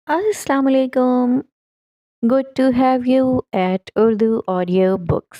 Assalamu alaikum. Good to have you at Urdu Audio Books.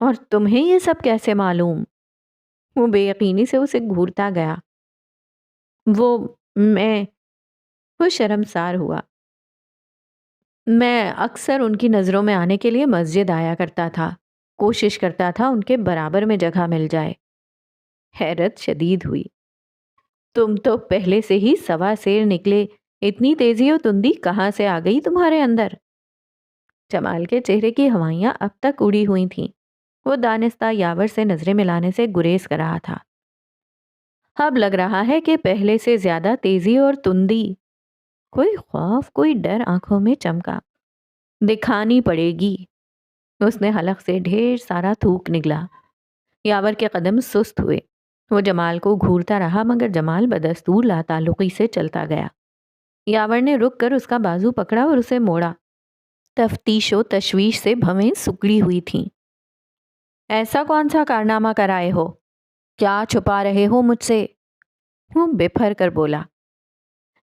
اور تمہیں یہ سب کیسے معلوم؟ وہ بے یقینی سے اسے گھورتا گیا۔ وہ میں وہ شرمسار ہوا۔ میں اکثر ان کی نظروں میں آنے کے لیے مسجد آیا کرتا تھا، کوشش کرتا تھا ان کے برابر میں جگہ مل جائے۔ حیرت شدید ہوئی۔ تم تو پہلے سے ہی سوا سیر نکلے، اتنی تیزی و تندی کہاں سے آ گئی تمہارے اندر؟ جمال کے چہرے کی ہوائیاں اب تک اڑی ہوئی تھیں۔ وہ دانستہ یاور سے نظریں ملانے سے گریز کر رہا تھا۔ اب لگ رہا ہے کہ پہلے سے زیادہ تیزی اور تندی، کوئی خوف کوئی ڈر آنکھوں میں چمکا۔ دکھانی پڑے گی۔ اس نے حلق سے ڈھیر سارا تھوک نگلا۔ یاور کے قدم سست ہوئے۔ وہ جمال کو گھورتا رہا مگر جمال بدستور لا تعلقی سے چلتا گیا۔ یاور نے رک کر اس کا بازو پکڑا اور اسے موڑا۔ تفتیش و تشویش سے بھویں سکڑی ہوئی تھیں۔ ایسا کون سا کارنامہ کرائے ہو؟ کیا چھپا رہے ہو مجھ سے؟ وہ بپھر کر بولا۔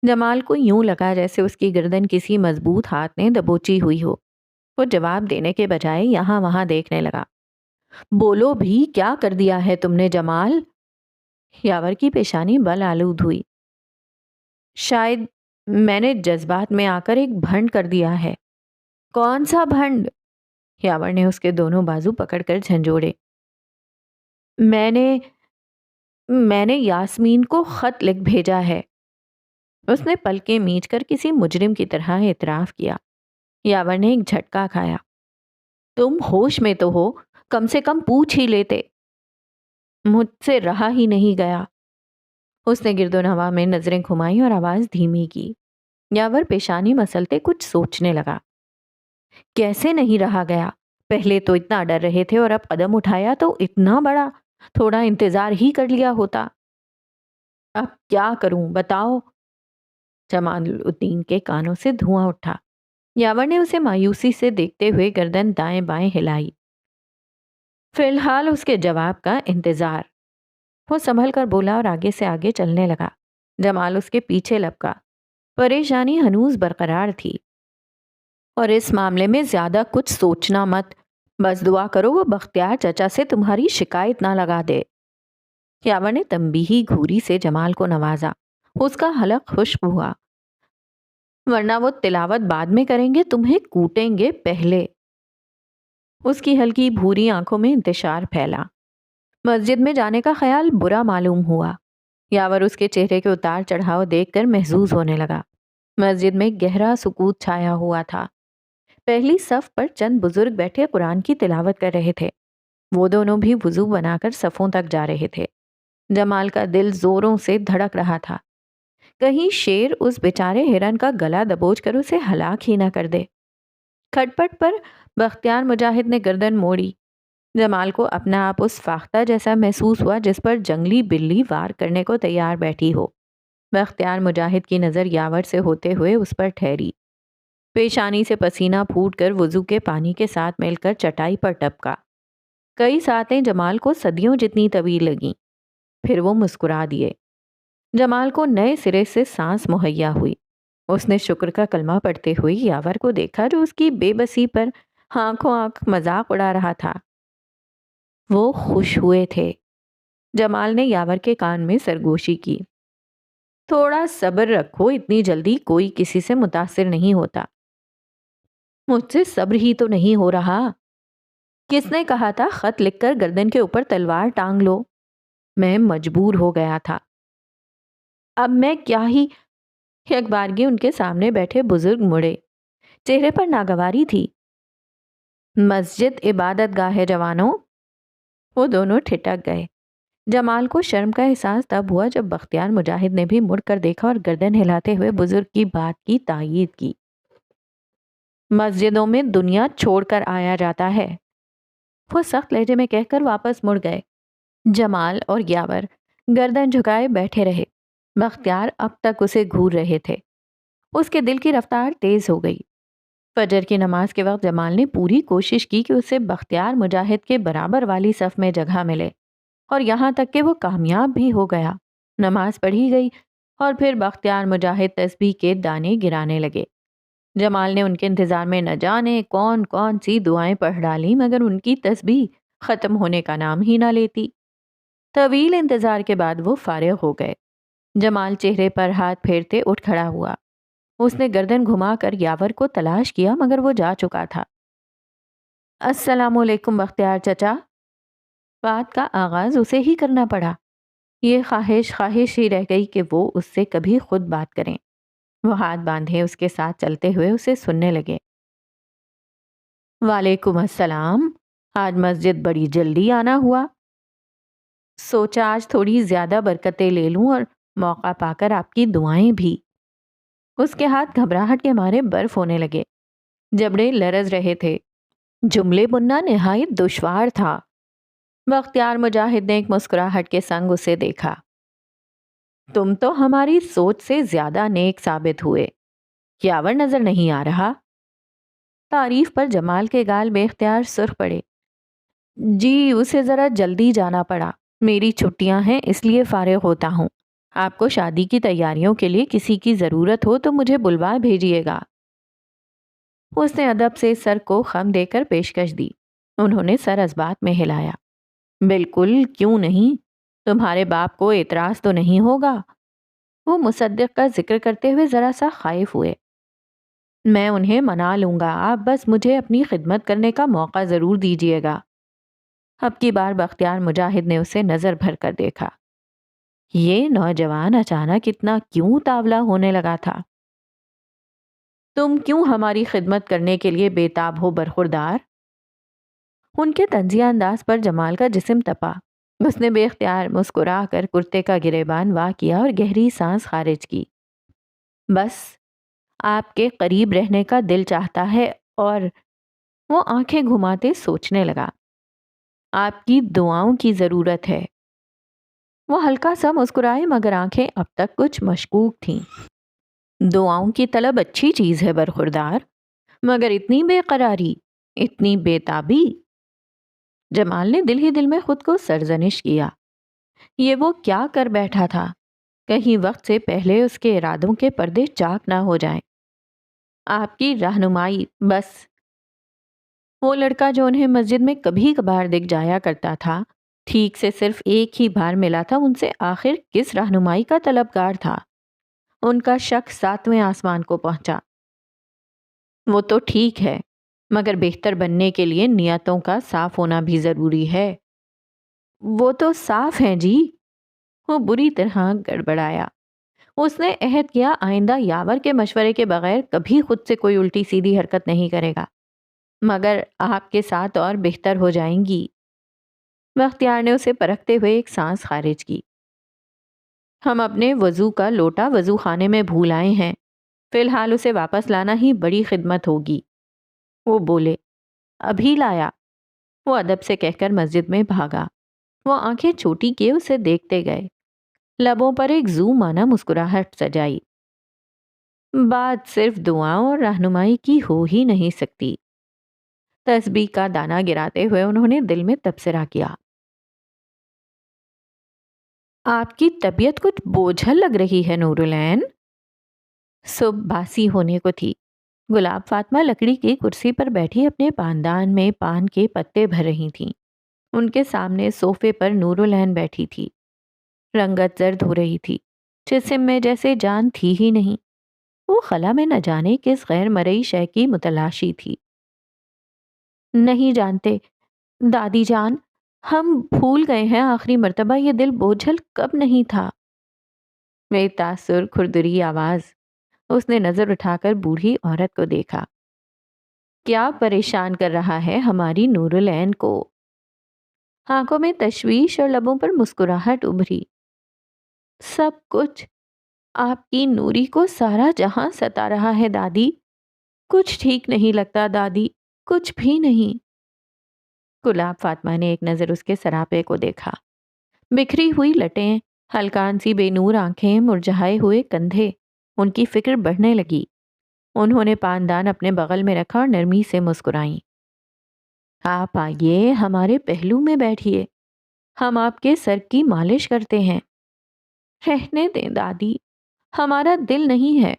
جمال کو یوں لگا جیسے اس کی گردن کسی مضبوط ہاتھ نے دبوچی ہوئی ہو۔ وہ جواب دینے کے بجائے یہاں وہاں دیکھنے لگا۔ بولو بھی، کیا کر دیا ہے تم نے جمال؟ یاور کی پیشانی بل آلود ہوئی۔ شاید میں نے جذبات میں آ کر ایک بھنڈ کر دیا ہے۔ کون سا بھنڈ؟ یاور نے اس کے دونوں بازو پکڑ کر جھنجھوڑے۔ میں نے یاسمین کو خط لکھ بھیجا ہے۔ اس نے پلکیں میچ کر کسی مجرم کی طرح اعتراف کیا۔ یاور نے ایک جھٹکا کھایا۔ تم ہوش میں تو ہو، کم سے کم پوچھ ہی لیتے۔ مجھ سے رہا ہی نہیں گیا۔ اس نے گرد و نواح میں نظریں گھمائی اور آواز دھیمی کی۔ یاور پیشانی مسلتے کچھ سوچنے لگا۔ کیسے نہیں رہا گیا؟ پہلے تو اتنا ڈر رہے تھے اور اب قدم اٹھایا تو اتنا بڑا، تھوڑا انتظار ہی کر لیا ہوتا۔ اب کیا کروں بتاؤ؟ جمال الدین کے کانوں سے دھواں اٹھا۔ یاور نے اسے مایوسی سے دیکھتے ہوئے گردن دائیں بائیں ہلائی۔ فی الحال اس کے جواب کا انتظار۔ وہ سنبھل کر بولا اور آگے سے آگے چلنے لگا۔ جمال اس کے پیچھے لپکا۔ پریشانی ہنوز برقرار تھی۔ اور اس معاملے میں زیادہ کچھ سوچنا مت، بس دعا کرو وہ بختیار چچا سے تمہاری شکایت نہ لگا دے۔ یاور نے تنبیہی گھوری سے جمال کو نوازا۔ اس کا حلق خشک ہوا۔ ورنہ وہ تلاوت بعد میں کریں گے، تمہیں کوٹیں گے پہلے۔ اس کی ہلکی بھوری آنکھوں میں انتشار پھیلا۔ مسجد میں جانے کا خیال برا معلوم ہوا۔ یاور اس کے چہرے کے اتار چڑھاؤ دیکھ کر محظوظ ہونے لگا۔ مسجد میں گہرا سکوت چھایا ہوا تھا۔ پہلی صف پر چند بزرگ بیٹھے قرآن کی تلاوت کر رہے تھے۔ وہ دونوں بھی وضو بنا کر صفوں تک جا رہے تھے۔ جمال کا دل زوروں سے دھڑک رہا تھا، کہیں شیر اس بیچارے ہرن کا گلا دبوچ کر اسے ہلاک ہی نہ کر دے۔ کھٹ پٹ پر بختیار مجاہد نے گردن موڑی۔ جمال کو اپنا آپ اس فاختہ جیسا محسوس ہوا جس پر جنگلی بلی وار کرنے کو تیار بیٹھی ہو۔ بختیار مجاہد کی نظر یاور سے ہوتے ہوئے اس پر ٹھہری۔ پیشانی سے پسینہ پھوٹ کر وضو کے پانی کے ساتھ مل کر چٹائی پر ٹپکا۔ کئی ساتیں جمال کو صدیوں جتنی طویل لگیں۔ پھر وہ مسکرا دیے۔ جمال کو نئے سرے سے سانس مہیا ہوئی۔ اس نے شکر کا کلمہ پڑھتے ہوئے یاور کو دیکھا جو اس کی بے بسی پر آنکھوں آنکھ مذاق اڑا رہا تھا۔ وہ خوش ہوئے تھے۔ جمال نے یاور کے کان میں سرگوشی کی۔ تھوڑا صبر رکھو، اتنی جلدی کوئی کسی سے متاثر نہیں ہوتا۔ مجھ سے صبر ہی تو نہیں ہو رہا۔ کس نے کہا تھا خط لکھ کر گردن کے اوپر تلوار ٹانگ لو؟ میں مجبور ہو گیا تھا۔ اب میں کیا ہی؟ یک بارگی ان کے سامنے بیٹھے بزرگ مڑے، چہرے پر ناگواری تھی۔ مسجد عبادت گاہ ہے جوانوں۔ وہ دونوں ٹھٹک گئے۔ جمال کو شرم کا احساس تب ہوا جب بختیار مجاہد نے بھی مڑ کر دیکھا اور گردن ہلاتے ہوئے بزرگ کی بات کی تائید کی۔ مسجدوں میں دنیا چھوڑ کر آیا جاتا ہے، وہ سخت لہجے میں کہہ کر واپس مڑ گئے۔ جمال اور یاور گردن جھکائے بیٹھے رہے۔ بختیار اب تک اسے گھور رہے تھے۔ اس کے دل کی رفتار تیز ہو گئی۔ فجر کی نماز کے وقت جمال نے پوری کوشش کی کہ اسے بختیار مجاہد کے برابر والی صف میں جگہ ملے، اور یہاں تک کہ وہ کامیاب بھی ہو گیا۔ نماز پڑھی گئی اور پھر بختیار مجاہد تسبیح کے دانے گرانے لگے۔ جمال نے ان کے انتظار میں نہ جانے کون کون سی دعائیں پڑھ ڈالی، مگر ان کی تسبیح ختم ہونے کا نام ہی نہ لیتی۔ طویل انتظار کے بعد وہ فارغ ہو گئے۔ جمال چہرے پر ہاتھ پھیرتے اٹھ کھڑا ہوا۔ اس نے گردن گھما کر یاور کو تلاش کیا مگر وہ جا چکا تھا۔ السلام علیکم بختیار چچا۔ بات کا آغاز اسے ہی کرنا پڑا۔ یہ خواہش ہی رہ گئی کہ وہ اس سے کبھی خود بات کریں۔ وہ ہاتھ باندھے اس کے ساتھ چلتے ہوئے اسے سننے لگے۔ وعلیکم السلام، آج مسجد بڑی جلدی آنا ہوا۔ سوچا آج تھوڑی زیادہ برکتیں لے لوں اور موقع پا کر آپ کی دعائیں بھی۔ اس کے ہاتھ گھبراہٹ کے مارے برف ہونے لگے، جبڑے لرز رہے تھے، جملے بننا نہایت دشوار تھا۔ بختیار مجاہد نے ایک مسکراہٹ کے سنگ اسے دیکھا۔ تم تو ہماری سوچ سے زیادہ نیک ثابت ہوئے، یاور نظر نہیں آ رہا؟ تعریف پر جمال کے گال بے اختیار سرخ پڑے۔ جی اسے ذرا جلدی جانا پڑا، میری چھٹیاں ہیں اس لیے فارغ ہوتا ہوں۔ آپ کو شادی کی تیاریوں کے لیے کسی کی ضرورت ہو تو مجھے بلوا بھیجیے گا۔ اس نے ادب سے سر کو خم دے کر پیشکش دی۔ انہوں نے سر اس بات میں ہلایا۔ بالکل، کیوں نہیں؟ تمہارے باپ کو اعتراض تو نہیں ہوگا؟ وہ مصدق کا ذکر کرتے ہوئے ذرا سا خائف ہوئے۔ میں انہیں منا لوں گا، آپ بس مجھے اپنی خدمت کرنے کا موقع ضرور دیجیے گا۔ اب کی بار بختیار مجاہد نے اسے نظر بھر کر دیکھا۔ یہ نوجوان اچانک اتنا کیوں اتاولا ہونے لگا تھا؟ تم کیوں ہماری خدمت کرنے کے لیے بے تاب ہو برخوردار؟ ان کے طنزیہ انداز پر جمال کا جسم تپا۔ اس نے بے اختیار مسکرا کر کرتے کا گریبان وا کیا اور گہری سانس خارج کی۔ بس آپ کے قریب رہنے کا دل چاہتا ہے، اور وہ آنکھیں گھماتے سوچنے لگا۔ آپ کی دعاؤں کی ضرورت ہے۔ وہ ہلکا سا مسکرائے مگر آنکھیں اب تک کچھ مشکوک تھیں۔ دعاؤں کی طلب اچھی چیز ہے برخوردار، مگر اتنی بے قراری، اتنی بے تابی۔ جمال نے دل ہی دل میں خود کو سرزنش کیا۔ یہ وہ کیا کر بیٹھا تھا؟ کہیں وقت سے پہلے اس کے ارادوں کے پردے چاک نہ ہو جائیں۔ آپ کی رہنمائی بس۔ وہ لڑکا جو انہیں مسجد میں کبھی کبھار دکھ جایا کرتا تھا، ٹھیک سے صرف ایک ہی بار ملا تھا، ان سے آخر کس رہنمائی کا طلبگار تھا؟ ان کا شک 7ویں آسمان کو پہنچا۔ وہ تو ٹھیک ہے، مگر بہتر بننے کے لیے نیتوں کا صاف ہونا بھی ضروری ہے۔ وہ تو صاف ہیں جی۔ وہ بری طرح گڑبڑایا۔ اس نے عہد کیا آئندہ یاور کے مشورے کے بغیر کبھی خود سے کوئی الٹی سیدھی حرکت نہیں کرے گا، مگر آپ کے ساتھ اور بہتر ہو جائیں گی۔ بختیار نے اسے پرکھتے ہوئے ایک سانس خارج کی۔ ہم اپنے وضو کا لوٹا وضو خانے میں بھول آئے ہیں، فی الحال اسے واپس لانا ہی بڑی خدمت ہوگی۔ وہ بولے، ابھی لایا؟ وہ ادب سے کہہ کر مسجد میں بھاگا۔ وہ آنکھیں چھوٹی کیے اسے دیکھتے گئے، لبوں پر ایک زو مانا مسکراہٹ سجائی۔ بات صرف دعاؤں اور رہنمائی کی ہو ہی نہیں سکتی۔ تسبیح کا دانہ گراتے ہوئے انہوں نے دل میں تبصرہ کیا۔ آپ کی طبیعت کچھ بوجھل لگ رہی ہے نور العین۔ صبح باسی ہونے کو تھی۔ گلاب فاطمہ لکڑی کی کرسی پر بیٹھی اپنے پاندان میں پان کے پتے بھر رہی تھیں۔ ان کے سامنے صوفے پر نور العین بیٹھی تھی۔ رنگت زرد ہو رہی تھی، جسم میں جیسے جان تھی ہی نہیں۔ وہ خلا میں نہ جانے کس غیر مرئی شے کی متلاشی تھی۔ نہیں جانتے دادی جان، ہم بھول گئے ہیں آخری مرتبہ یہ دل بوجھل کب نہیں تھا۔ بے تاثر کھردری آواز۔ اس نے نظر اٹھا کر بوڑھی عورت کو دیکھا۔ کیا پریشان کر رہا ہے ہماری نور العین کو؟ آنکھوں میں تشویش اور لبوں پر مسکراہٹ ابھری۔ سب کچھ، آپ کی نوری کو سارا جہاں ستا رہا ہے دادی۔ کچھ ٹھیک نہیں لگتا دادی، کچھ بھی نہیں۔ گلاب فاطمہ نے ایک نظر اس کے سراپے کو دیکھا۔ بکھری ہوئی لٹیں، ہلکان سی بے نور آنکھیں، مرجھائے ہوئے کندھے۔ ان کی فکر بڑھنے لگی۔ انہوں نے پاندان اپنے بغل میں رکھا اور نرمی سے مسکرائیں۔ آپ آئیے، ہمارے پہلو میں بیٹھیے، ہم آپ کے سر کی مالش کرتے ہیں۔ رہنے دیں دادی، ہمارا دل نہیں ہے،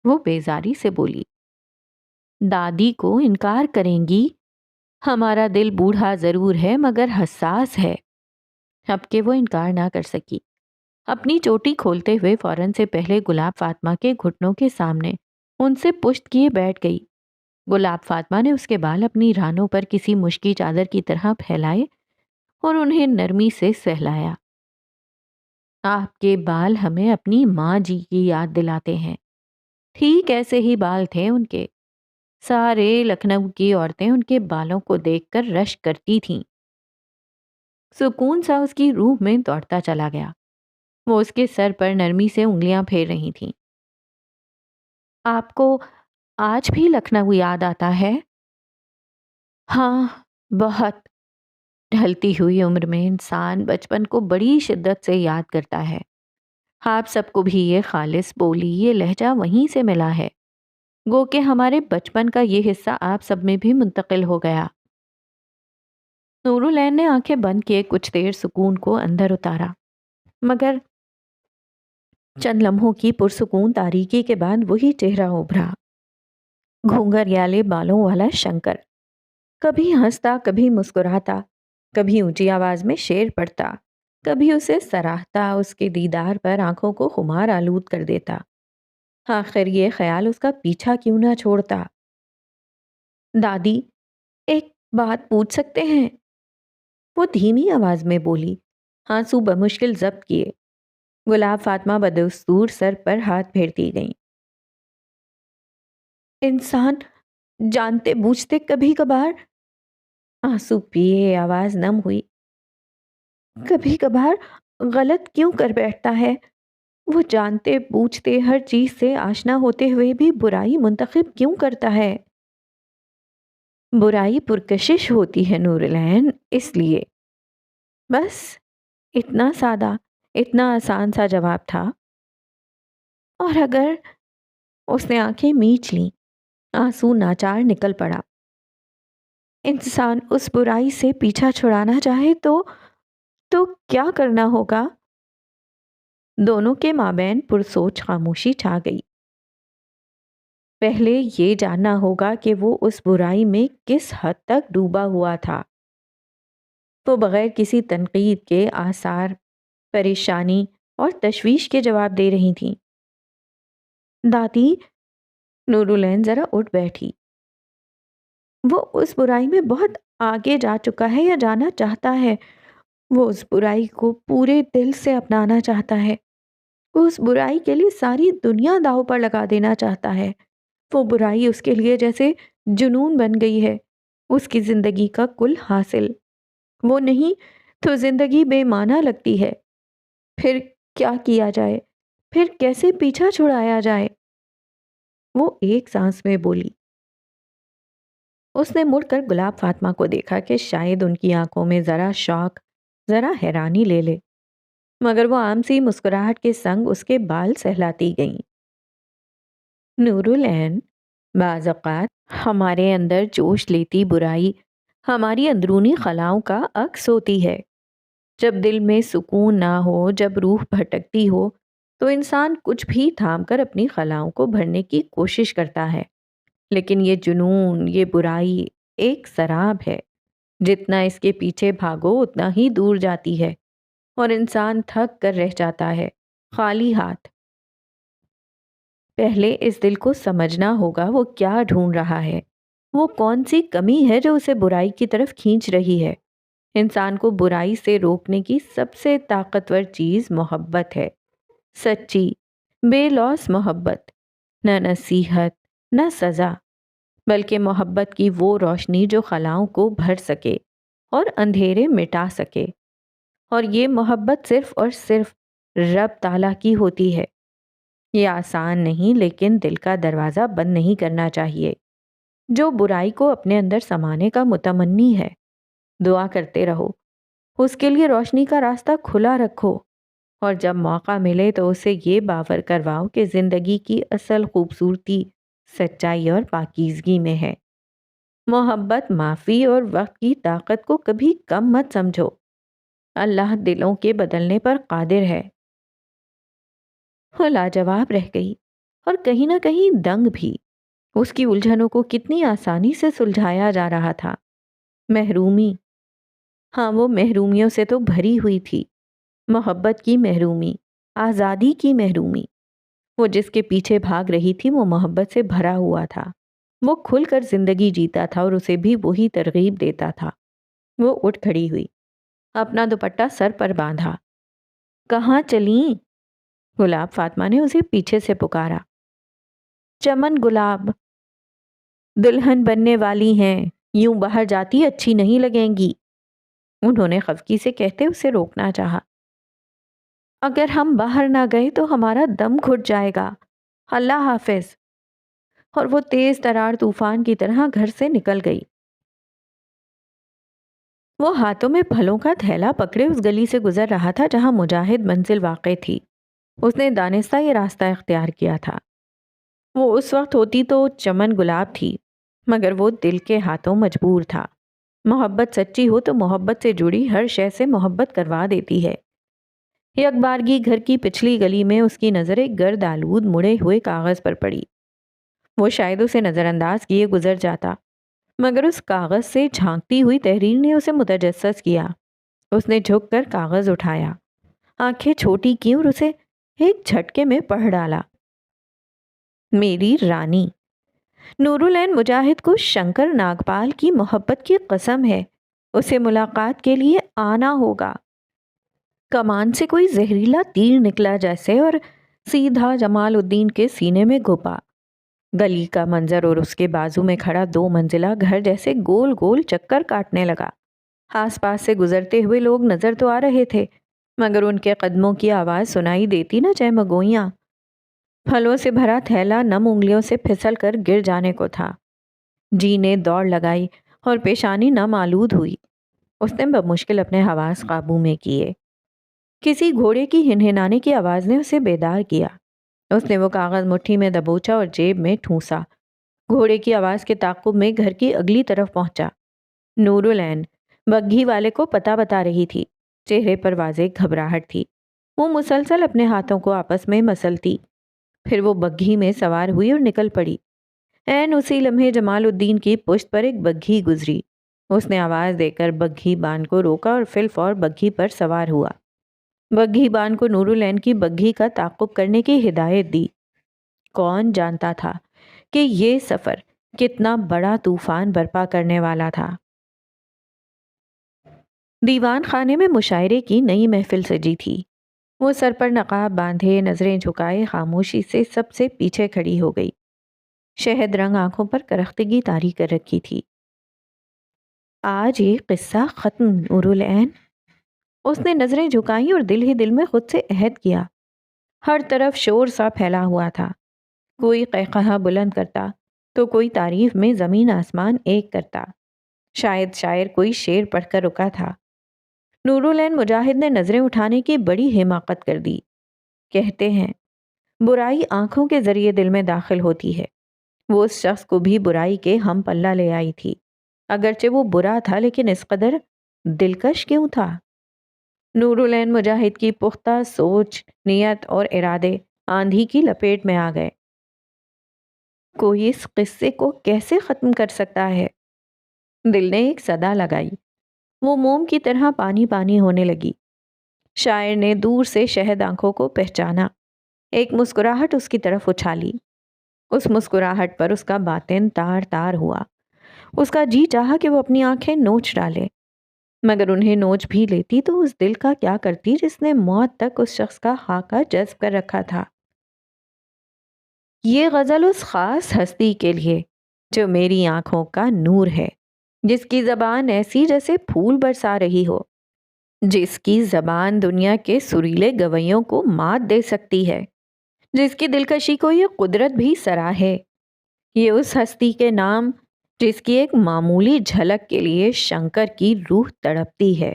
وہ بیزاری سے بولی۔ دادی کو انکار کریں گی؟ ہمارا دل بوڑھا ضرور ہے مگر حساس ہے۔ اب کہ وہ انکار نہ کر سکی، اپنی چوٹی کھولتے ہوئے فوراً سے پہلے گلاب فاطمہ کے گھٹنوں کے سامنے ان سے پشت کیے بیٹھ گئی۔ گلاب فاطمہ نے اس کے بال اپنی رانوں پر کسی مشکی چادر کی طرح پھیلائے اور انہیں نرمی سے سہلایا۔ آپ کے بال ہمیں اپنی ماں جی کی یاد دلاتے ہیں۔ ٹھیک ایسے ہی بال تھے ان کے۔ سارے لکھنؤ کی عورتیں ان کے بالوں کو دیکھ کر رشک کرتی تھیں۔ سکون سا اس کی روح میں دوڑتا چلا گیا۔ وہ اس کے سر پر نرمی سے انگلیاں پھیر رہی تھیں۔ آپ کو آج بھی لکھنؤ یاد آتا ہے؟ ہاں، بہت۔ ڈھلتی ہوئی عمر میں انسان بچپن کو بڑی شدت سے یاد کرتا ہے۔ آپ سب کو بھی یہ خالص بولی، یہ لہجہ وہیں سے ملا ہے۔ گو کہ ہمارے بچپن کا یہ حصہ آپ سب میں بھی منتقل ہو گیا۔ نورالعین نے آنکھیں بند کیے کچھ دیر سکون کو اندر اتارا، مگر چند لمحوں کی پرسکون تاریکی کے بعد وہی چہرہ ابھرا۔ گھونگھریالے بالوں والا شنکر، کبھی ہنستا، کبھی مسکراتا، کبھی اونچی آواز میں شعر پڑھتا، کبھی اسے سراہتا، اس کے دیدار پر آنکھوں کو خمار آلود کر دیتا۔ آخر یہ خیال اس کا پیچھا کیوں نہ چھوڑتا۔ دادی، ایک بات پوچھ سکتے ہیں؟ وہ دھیمی آواز میں بولی، آنسو بمشکل ضبط کیے۔ گلاب فاطمہ بدستور سر پر ہاتھ پھیرتی گئیں۔ انسان جانتے بوجھتے کبھی کبھار، آنسو پیے آواز نم ہوئی، کبھی کبھار غلط کیوں کر بیٹھتا ہے؟ وہ جانتے بوجھتے ہر چیز سے آشنا ہوتے ہوئے بھی برائی منتخب کیوں کرتا ہے؟ برائی پرکشش ہوتی ہے نورالعین، اس لیے۔ بس اتنا سادہ، اتنا آسان سا جواب تھا۔ اور اگر، اس نے آنکھیں میچ لیں، آنسو ناچار نکل پڑا، انسان اس برائی سے پیچھا چھڑانا چاہے تو کیا کرنا ہوگا؟ دونوں کے مابین پرسوچ خاموشی چھا گئی۔ پہلے یہ جاننا ہوگا کہ وہ اس برائی میں کس حد تک ڈوبا ہوا تھا۔ وہ بغیر کسی تنقید کے آثار، پریشانی اور تشویش کے جواب دے رہی تھیں۔ دادی، نورالعین ذرا اٹھ بیٹھی۔ وہ اس برائی میں بہت آگے جا چکا ہے یا جانا چاہتا ہے۔ وہ اس برائی کو پورے دل سے اپنانا چاہتا ہے۔ وہ اس برائی کے لیے ساری دنیا داؤ پر لگا دینا چاہتا ہے۔ وہ برائی اس کے لیے جیسے جنون بن گئی ہے، اس کی زندگی کا کل حاصل۔ وہ نہیں تو زندگی بے معنی لگتی ہے۔ پھر کیا کیا جائے؟ پھر کیسے پیچھا چھڑایا جائے؟ وہ ایک سانس میں بولی۔ اس نے مڑ کر گلاب فاطمہ کو دیکھا کہ شاید ان کی آنکھوں میں ذرا شوق، ذرا حیرانی لے لے، مگر وہ عام سی مسکراہٹ کے سنگ اس کے بال سہلاتی گئیں۔ نورالعین، بعض اوقات ہمارے اندر جوش لیتی برائی ہماری اندرونی خلاؤں کا عکس ہوتی ہے۔ جب دل میں سکون نہ ہو، جب روح بھٹکتی ہو، تو انسان کچھ بھی تھام کر اپنی خلاؤں کو بھرنے کی کوشش کرتا ہے۔ لیکن یہ جنون، یہ برائی ایک سراب ہے، جتنا اس کے پیچھے بھاگو اتنا ہی دور جاتی ہے، اور انسان تھک کر رہ جاتا ہے، خالی ہاتھ۔ پہلے اس دل کو سمجھنا ہوگا وہ کیا ڈھونڈ رہا ہے، وہ کون سی کمی ہے جو اسے برائی کی طرف کھینچ رہی ہے۔ انسان کو برائی سے روکنے کی سب سے طاقتور چیز محبت ہے، سچی، بے لوث محبت، نہ نصیحت، نہ سزا، بلکہ محبت کی وہ روشنی جو خلاؤں کو بھر سکے اور اندھیرے مٹا سکے۔ اور یہ محبت صرف اور صرف رب تعالیٰ کی ہوتی ہے۔ یہ آسان نہیں، لیکن دل کا دروازہ بند نہیں کرنا چاہیے۔ جو برائی کو اپنے اندر سمانے کا متمنی ہے، دعا کرتے رہو، اس کے لیے روشنی کا راستہ کھلا رکھو، اور جب موقع ملے تو اسے یہ باور کرواؤ کہ زندگی کی اصل خوبصورتی سچائی اور پاکیزگی میں ہے۔ محبت، معافی اور وقت کی طاقت کو کبھی کم مت سمجھو۔ اللہ دلوں کے بدلنے پر قادر ہے۔ وہ لاجواب رہ گئی، اور کہیں نہ کہیں دنگ بھی۔ اس کی الجھنوں کو کتنی آسانی سے سلجھایا جا رہا تھا۔ محرومی، ہاں وہ محرومیوں سے تو بھری ہوئی تھی، محبت کی محرومی، آزادی کی محرومی۔ وہ جس کے پیچھے بھاگ رہی تھی وہ محبت سے بھرا ہوا تھا، وہ کھل کر زندگی جیتا تھا اور اسے بھی وہی ترغیب دیتا تھا۔ وہ اٹھ کھڑی ہوئی، اپنا دوپٹہ سر پر باندھا۔ کہاں چلیں؟ گلاب فاطمہ نے اسے پیچھے سے پکارا۔ چمن گلاب، دلہن بننے والی ہیں، یوں باہر جاتی اچھی نہیں لگیں گی۔ انہوں نے خفگی سے کہتے اسے روکنا چاہا۔ اگر ہم باہر نہ گئے تو ہمارا دم گھٹ جائے گا، اللہ حافظ۔ اور وہ تیز ترار طوفان کی طرح گھر سے نکل گئی۔ وہ ہاتھوں میں پھلوں کا تھیلا پکڑے اس گلی سے گزر رہا تھا جہاں مجاہد منزل واقع تھی۔ اس نے دانستہ یہ راستہ اختیار کیا تھا۔ وہ اس وقت ہوتی تو چمن گلاب تھی، مگر وہ دل کے ہاتھوں مجبور تھا۔ محبت سچی ہو تو محبت سے جڑی ہر شے سے محبت کروا دیتی ہے۔ یک بارگی گھر کی پچھلی گلی میں اس کی نظر ایک گرد آلود مڑے ہوئے کاغذ پر پڑی۔ وہ شاید اسے نظر انداز کیے گزر جاتا، مگر اس کاغذ سے جھانکتی ہوئی تحریر نے اسے متجسس کیا۔ اس نے جھک کر کاغذ اٹھایا، آنکھیں چھوٹی کی اور اسے ایک جھٹکے میں پڑھ ڈالا۔ میری رانی، نور العین مجاہد کو شنکر ناگپال کی محبت کی قسم ہے، اسے ملاقات کے لیے آنا ہوگا۔ کمان سے کوئی زہریلا تیر نکلا جیسے اور سیدھا جمال الدین کے سینے میں گھپا۔ گلی کا منظر اور اس کے بازو میں کھڑا 2 منزلہ گھر جیسے گول گول چکر کاٹنے لگا۔ آس پاس سے گزرتے ہوئے لوگ نظر تو آ رہے تھے، مگر ان کے قدموں کی آواز سنائی دیتی نہ چہمگوئیاں۔ پھلوں سے بھرا تھیلا نم انگلیوں سے پھسل کر گر جانے کو تھا۔ جی نے دوڑ لگائی اور پیشانی نم آلود ہوئی۔ اس نے بمشکل اپنے حواس قابو میں کیے۔ کسی گھوڑے کی ہنہنانے کی آواز نے اسے بیدار کیا۔ اس نے وہ کاغذ مٹھی میں دبوچا اور جیب میں ٹھونسا۔ گھوڑے کی آواز کے تعاقب میں گھر کی اگلی طرف پہنچا۔ نور العین بگھی والے کو پتہ بتا رہی تھی، چہرے پر واضح گھبراہٹ تھی۔ وہ مسلسل اپنے ہاتھوں کو آپس میں مسلتی، پھر وہ بگھی میں سوار ہوئی اور نکل پڑی۔ عین اسی لمحے جمال الدین کی پشت پر ایک بگھی گزری۔ اس نے آواز دے کر بگھی بان کو روکا اور فی الفور بگھی پر سوار ہوا۔ بگھی بان کو نور العین کی بگھی کا تعاقب کرنے کی ہدایت دی۔ کون جانتا تھا کہ یہ سفر کتنا بڑا طوفان برپا کرنے والا تھا۔ دیوان خانے میں مشاعرے کی نئی محفل سجی تھی۔ وہ سر پر نقاب باندھے، نظریں جھکائے خاموشی سے سب سے پیچھے کھڑی ہو گئی۔ شہد رنگ آنکھوں پر کرختگی طاری کر رکھی تھی۔ آج یہ قصہ ختم نور العین۔ اس نے نظریں جھکائیں اور دل ہی دل میں خود سے عہد کیا۔ ہر طرف شور سا پھیلا ہوا تھا، کوئی قہقہہ بلند کرتا تو کوئی تعریف میں زمین آسمان ایک کرتا۔ شاید شاعر کوئی شعر پڑھ کر رکا تھا۔ نور العین مجاہد نے نظریں اٹھانے کی بڑی حماقت کر دی۔ کہتے ہیں برائی آنکھوں کے ذریعے دل میں داخل ہوتی ہے۔ وہ اس شخص کو بھی برائی کے ہم پلہ لے آئی تھی، اگرچہ وہ برا تھا لیکن اس قدر دلکش کیوں تھا؟ نور العین مجاہد کی پختہ سوچ، نیت اور ارادے آندھی کی لپیٹ میں آ گئے۔ کوئی اس قصے کو کیسے ختم کر سکتا ہے؟ دل نے ایک صدا لگائی، وہ موم کی طرح پانی پانی ہونے لگی۔ شاعر نے دور سے شہد آنکھوں کو پہچانا، ایک مسکراہٹ اس کی طرف اچھالی۔ اس مسکراہٹ پر اس کا باطن تار تار ہوا۔ اس کا جی چاہا کہ وہ اپنی آنکھیں نوچ ڈالے، مگر انہیں نوچ بھی لیتی تو اس دل کا کیا کرتی جس نے موت تک اس شخص کا خاکہ جذب کر رکھا تھا۔ یہ غزل اس خاص ہستی کے لیے جو میری آنکھوں کا نور ہے، جس کی زبان ایسی جیسے پھول برسا رہی ہو، جس کی زبان دنیا کے سریلے گویوں کو مات دے سکتی ہے، جس کی دلکشی کو یہ قدرت بھی سراہے۔ یہ اس ہستی کے نام جس کی ایک معمولی جھلک کے لیے شنکر کی روح تڑپتی ہے۔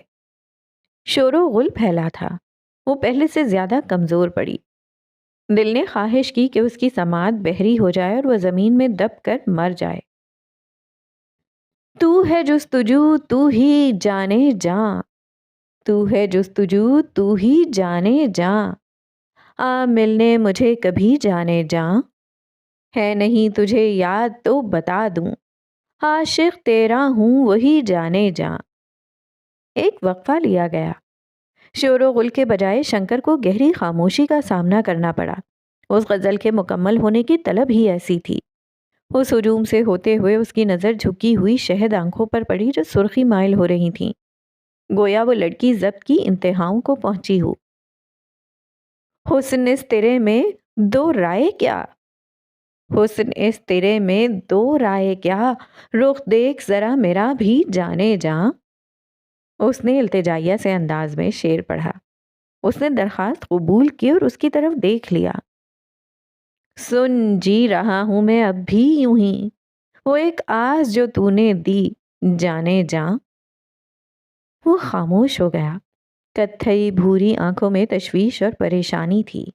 شور و غل پھیلا تھا، وہ پہلے سے زیادہ کمزور پڑی۔ دل نے خواہش کی کہ اس کی سماعت بحری ہو جائے اور وہ زمین میں دب کر مر جائے۔ تو ہے جستجو تو ہی جانے جاں، تو ہے جستجو تو ہی جانے جاں، آ ملنے مجھے کبھی جانے جاں، ہے نہیں تجھے یاد تو بتا دوں، عاشق تیرا ہوں وہی جانے جاں۔ ایک وقفہ لیا گیا۔ شور و غل کے بجائے شنکر کو گہری خاموشی کا سامنا کرنا پڑا۔ اس غزل کے مکمل ہونے کی طلب ہی ایسی تھی۔ اس ہجوم سے ہوتے ہوئے اس کی نظر جھکی ہوئی شہد آنکھوں پر پڑی جو سرخی مائل ہو رہی تھیں، گویا وہ لڑکی ضبط کی انتہاؤں کو پہنچی ہو۔ حسن اس تیرے میں دو رائے کیا، حسن اس تیرے میں دو رائے کیا، رخ دیکھ ذرا میرا بھی جانے جاں۔ اس نے التجائیہ سے انداز میں شعر پڑھا۔ اس نے درخواست قبول کی اور اس کی طرف دیکھ لیا۔ سن جی رہا ہوں میں اب بھی یوں ہی، وہ ایک آس جو تو نے دی جانے جاں۔ وہ خاموش ہو گیا۔ کتھئی بھوری آنکھوں میں تشویش اور پریشانی تھی۔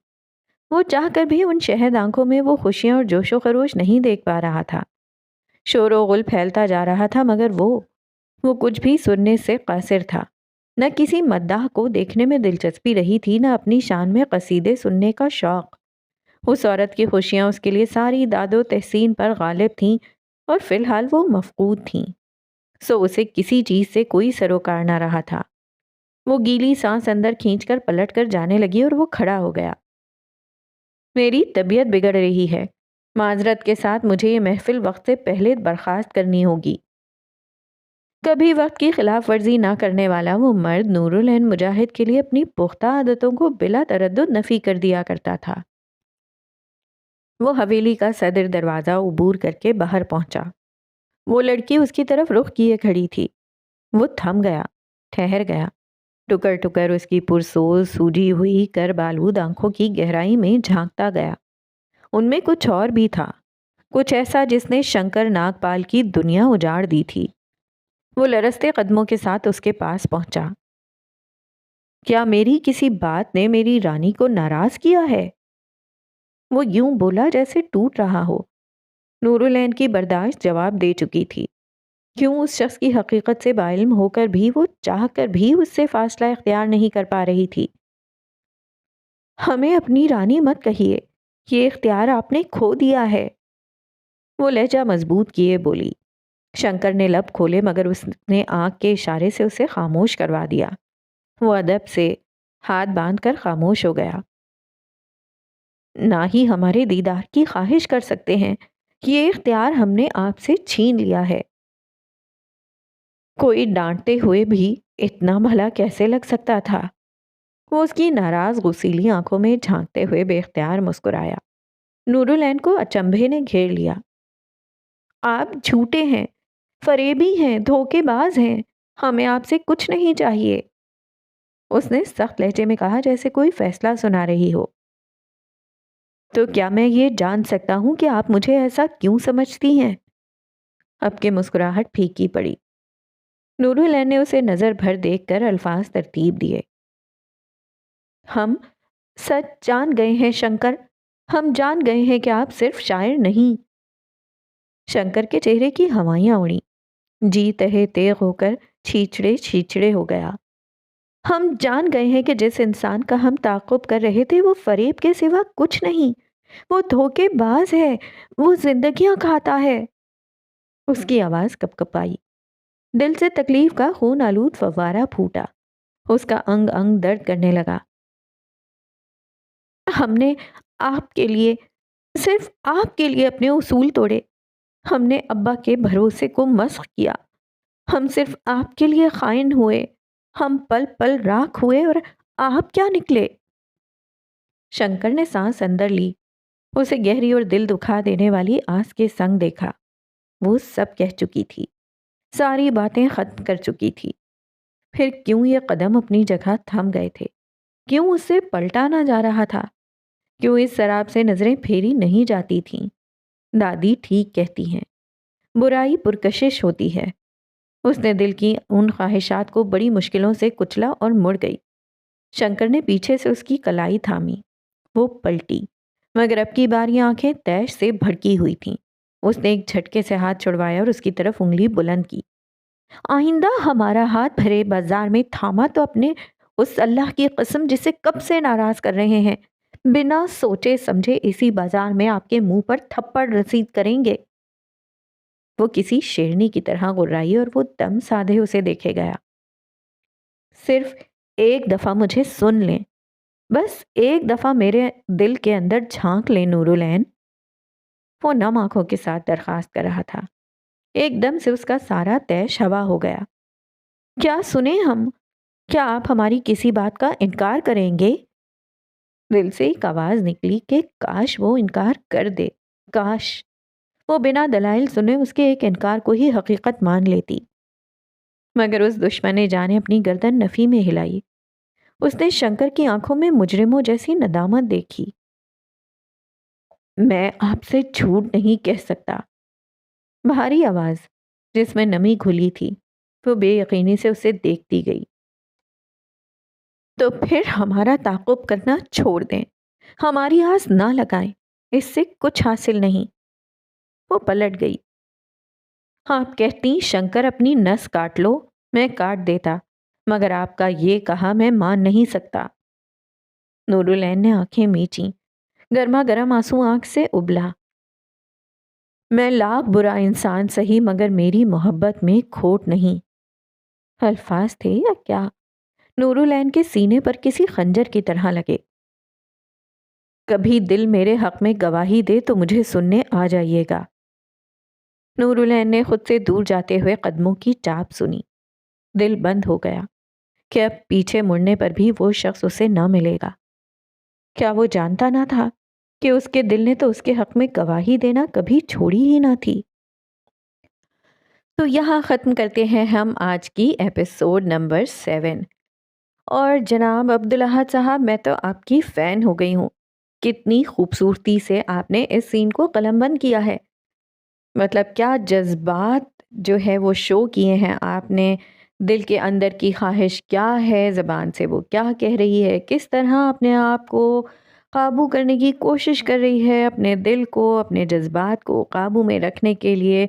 وہ چاہ کر بھی ان شہد آنکھوں میں وہ خوشیاں اور جوش و خروش نہیں دیکھ پا رہا تھا۔ شور و غل پھیلتا جا رہا تھا مگر وہ کچھ بھی سننے سے قاصر تھا۔ نہ کسی مداح کو دیکھنے میں دلچسپی رہی تھی، نہ اپنی شان میں قصیدے سننے کا شوق۔ اس عورت کی خوشیاں اس کے لیے ساری داد و تحسین پر غالب تھیں اور فی الحال وہ مفقود تھیں، سو اسے کسی چیز سے کوئی سروکار نہ رہا تھا۔ وہ گیلی سانس اندر کھینچ کر پلٹ کر جانے لگی اور وہ کھڑا ہو گیا۔ میری طبیعت بگڑ رہی ہے، معذرت کے ساتھ مجھے یہ محفل وقت سے پہلے برخاست کرنی ہوگی۔ کبھی وقت کی خلاف ورزی نہ کرنے والا وہ مرد نور العین مجاہد کے لیے اپنی پختہ عادتوں کو بلا تردد نفی کر دیا کرتا تھا۔ وہ حویلی کا صدر دروازہ عبور کر کے باہر پہنچا۔ وہ لڑکی اس کی طرف رخ کیے کھڑی تھی۔ وہ تھم گیا، ٹھہر گیا، ٹکر ٹکر اس کی پرسوز سوجی ہوئی کر بالود آنکھوں کی گہرائی میں جھانکتا گیا۔ ان میں کچھ اور بھی تھا، کچھ ایسا جس نے شنکر ناگپال کی دنیا اجاڑ دی تھی۔ وہ لرزتے قدموں کے ساتھ اس کے پاس پہنچا۔ کیا میری کسی بات نے میری رانی کو ناراض کیا ہے؟ وہ یوں بولا جیسے ٹوٹ رہا ہو۔ نور العین کی برداشت جواب دے چکی تھی۔ کیوں اس شخص کی حقیقت سے باعلم ہو کر بھی وہ چاہ کر بھی اس سے فاصلہ اختیار نہیں کر پا رہی تھی۔ ہمیں اپنی رانی مت کہیے، یہ اختیار آپ نے کھو دیا ہے، وہ لہجہ مضبوط کیے بولی۔ شنکر نے لب کھولے مگر اس نے آنکھ کے اشارے سے اسے خاموش کروا دیا۔ وہ ادب سے ہاتھ باندھ کر خاموش ہو گیا۔ نہ ہی ہمارے دیدار کی خواہش کر سکتے ہیں، یہ اختیار ہم نے آپ سے چھین لیا ہے۔ کوئی ڈانٹتے ہوئے بھی اتنا بھلا کیسے لگ سکتا تھا؟ وہ اس کی ناراض غسیلی آنکھوں میں جھانکتے ہوئے بے اختیار مسکرایا۔ نور العین کو اچنبھے نے گھیر لیا۔ آپ جھوٹے ہیں، فریبی ہیں، دھوکے باز ہیں، ہمیں آپ سے کچھ نہیں چاہیے، اس نے سخت لہجے میں کہا جیسے کوئی فیصلہ سنا رہی ہو۔ تو کیا میں یہ جان سکتا ہوں کہ آپ مجھے ایسا کیوں سمجھتی ہیں؟ اب کے مسکراہٹ پھیکی پڑی۔ نور العین نے اسے نظر بھر دیکھ کر الفاظ ترتیب دیے۔ ہم سچ جان گئے ہیں شنکر، ہم جان گئے ہیں کہ آپ صرف شاعر نہیں۔ شنکر کے چہرے کی ہوائیاں اڑیں، جی تہے تیغ ہو کر چھیچڑے چھیچڑے ہو گیا۔ ہم جان گئے ہیں کہ جس انسان کا ہم تعاقب کر رہے تھے وہ فریب کے سوا کچھ نہیں، وہ دھوکے باز ہے، وہ زندگیاں کھاتا ہے۔ اس کی آواز کپ کپ آئی، دل سے تکلیف کا خون آلود فوارہ پھوٹا۔ اس کا انگ انگ درد کرنے لگا۔ ہم نے آپ کے لیے، صرف آپ کے لیے اپنے اصول توڑے، ہم نے ابا کے بھروسے کو مسخ کیا، ہم صرف آپ کے لیے خائن ہوئے، ہم پل پل راکھ ہوئے اور آپ کیا نکلے؟ شنکر نے سانس اندر لی، اسے گہری اور دل دکھا دینے والی آس کے سنگ دیکھا۔ وہ سب کہہ چکی تھی، ساری باتیں ختم کر چکی تھی، پھر کیوں یہ قدم اپنی جگہ تھم گئے تھے؟ کیوں اس سے پلٹا نہ جا رہا تھا؟ کیوں اس سراب سے نظریں پھیری نہیں جاتی تھیں؟ دادی ٹھیک کہتی ہیں، برائی پرکشش ہوتی ہے۔ اس نے دل کی ان خواہشات کو بڑی مشکلوں سے کچلا اور مڑ گئی۔ شنکر نے پیچھے سے اس کی کلائی تھامی۔ وہ پلٹی مگر اب کی بار یہ آنکھیں تیش سے بھڑکی ہوئی تھیں۔ اس نے ایک جھٹکے سے ہاتھ چھڑوایا اور اس کی طرف انگلی بلند کی۔ آئندہ ہمارا ہاتھ بھرے بازار میں تھاما تو اپنے اس اللہ کی قسم جسے کب سے ناراض کر رہے ہیں، بنا سوچے سمجھے اسی بازار میں آپ کے منہ پر تھپڑ رسید کریں گے۔ وہ کسی شیرنی کی طرح غرائی اور وہ دم سادھے اسے دیکھے گیا۔ صرف ایک دفعہ مجھے سن لیں، بس ایک دفعہ میرے دل کے اندر جھانک لیں نورالعین، وہ نم آنکھوں کے ساتھ درخواست کر رہا تھا۔ ایک دم سے اس کا سارا طیش ہوا ہو گیا۔ کیا سنیں ہم؟ کیا آپ ہماری کسی بات کا انکار کریں گے؟ دل سے ایک آواز نکلی کہ کاش وہ انکار کر دے، کاش وہ بنا دلائل سنے اس کے ایک انکار کو ہی حقیقت مان لیتی۔ مگر اس دشمن جان نے اپنی گردن نفی میں ہلائی۔ اس نے شنکر کی آنکھوں میں مجرموں جیسی ندامت دیکھی۔ میں آپ سے جھوٹ نہیں کہہ سکتا۔ بھاری آواز جس میں نمی گھلی تھی، وہ بے یقینی سے اسے دیکھتی گئی۔ تو پھر ہمارا تعاقب کرنا چھوڑ دیں، ہماری آس نہ لگائیں، اس سے کچھ حاصل نہیں۔ وہ پلٹ گئی۔ آپ کہتی شنکر اپنی نس کاٹ لو، میں کاٹ دیتا، مگر آپ کا یہ کہا میں مان نہیں سکتا۔ نورالعین نے آنکھیں میچیں، گرما گرم آنسو آنکھ سے ابلا۔ میں لاکھ برا انسان سہی مگر میری محبت میں کھوٹ نہیں۔ الفاظ تھے یا کیا؟ نورالعین کے سینے پر کسی خنجر کی طرح لگے۔ کبھی دل میرے حق میں گواہی دے تو مجھے سننے آ جائیے گا۔ نورالعین نے خود سے دور جاتے ہوئے قدموں کی ٹاپ سنی۔ دل بند ہو گیا کہ اب پیچھے مڑنے پر بھی وہ شخص اسے نہ ملے گا۔ کیا وہ جانتا نہ تھا کہ اس کے دل نے تو اس کے حق میں گواہی دینا کبھی چھوڑی ہی نہ تھی؟ تو یہاں ختم کرتے ہیں ہم آج کی ایپیسوڈ نمبر 7۔ اور جناب عبدالاحد صاحب، میں تو آپ کی فین ہو گئی ہوں۔ کتنی خوبصورتی سے آپ نے اس سین کو قلم بند کیا ہے، مطلب کیا جذبات جو ہے وہ شو کیے ہیں آپ نے، دل کے اندر کی خواہش کیا ہے، زبان سے وہ کیا کہہ رہی ہے، کس طرح اپنے آپ کو قابو کرنے کی کوشش کر رہی ہے، اپنے دل کو، اپنے جذبات کو قابو میں رکھنے کے لیے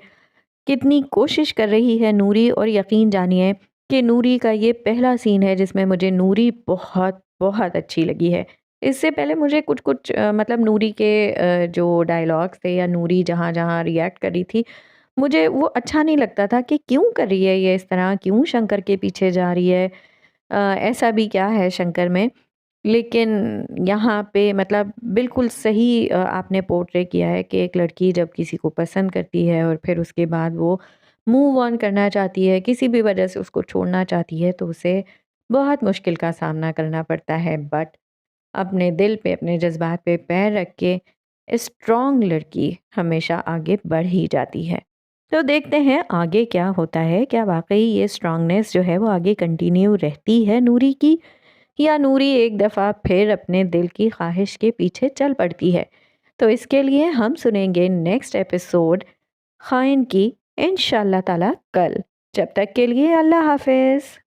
کتنی کوشش کر رہی ہے نوری۔ اور یقین جانیے کہ نوری کا یہ پہلا سین ہے جس میں مجھے نوری بہت بہت اچھی لگی ہے۔ اس سے پہلے مجھے کچھ مطلب نوری کے جو ڈائلاگس تھے یا نوری جہاں جہاں ریئیکٹ کر رہی تھی، مجھے وہ اچھا نہیں لگتا تھا کہ کیوں کر رہی ہے یہ اس طرح، کیوں شنکر کے پیچھے جا رہی ہے، ایسا بھی کیا ہے شنکر میں۔ لیکن یہاں پہ مطلب بالکل صحیح آپ نے پورٹرے کیا ہے کہ ایک لڑکی جب کسی کو پسند کرتی ہے اور پھر اس کے بعد وہ موو آن کرنا چاہتی ہے، کسی بھی وجہ سے اس کو چھوڑنا چاہتی ہے، تو اسے بہت مشکل کا سامنا کرنا پڑتا ہے، بٹ اپنے دل پہ، اپنے جذبات پہ پیر رکھ کے اسٹرانگ لڑکی ہمیشہ آگے بڑھ ہی جاتی ہے۔ تو دیکھتے ہیں آگے کیا ہوتا ہے، کیا واقعی یہ اسٹرانگنیس جو ہے وہ آگے کنٹینیو رہتی ہے نوری کی، یا نوری ایک دفعہ پھر اپنے دل کی خواہش کے پیچھے چل پڑتی ہے۔ تو اس کے لیے ہم سنیں گے نیکسٹ ایپیسوڈ خائن کی انشاءاللہ تعالی کل۔ جب تک کے لیے اللہ حافظ۔